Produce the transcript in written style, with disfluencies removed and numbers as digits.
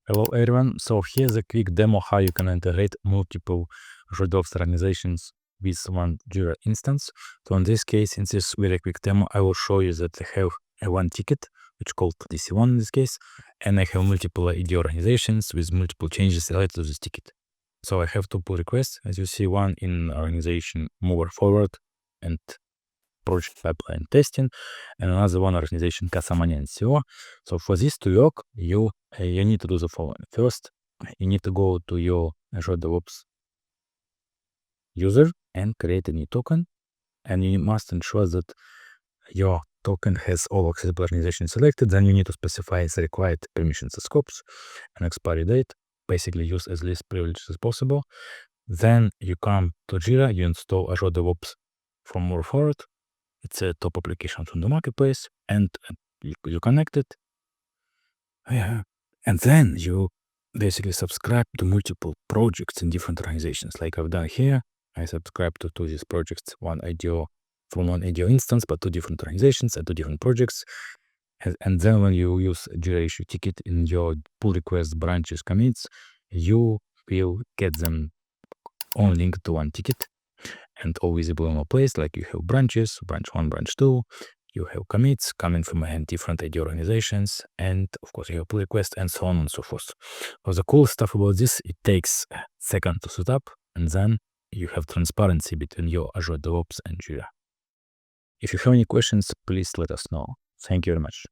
Hello everyone, so here's a quick demo how you can integrate multiple Azure DevOps organizations with one Jira instance. So in this case, in this very quick demo, I will show you that I have a one ticket, which called DC1 in this case, and I have multiple ID organizations with multiple changes related to this ticket. So I have two pull requests, as you see, one in organization mover forward and project pipeline testing, and another one organization Casamania and CO. So for this to work, you need to do the following. First, you need to go to your Azure DevOps user and create a new token, and you must ensure that your token has all accessible organizations selected. Then you need to specify the required permissions and scopes and expiry date. Basically use as least privileges as possible. Then you come to Jira, you install Azure DevOps from Move Forward. It's a top application from the marketplace, and you connect it. And then you basically subscribe to multiple projects in different organizations. Like I've done here, I subscribe to these projects, one IDO from one IDO instance, but two different organizations and two different projects. And then when you use Jira issue ticket in your pull request branches commits, you will get them all linked to one ticket and all visible in one place. Like you have branches, branch 1, branch 2, you have commits coming from different ID organizations, and of course you have pull request and so on and so forth. So the cool stuff about this, it takes a second to set up, and then you have transparency between your Azure DevOps and Jira. If you have any questions, please let us know. Thank you very much.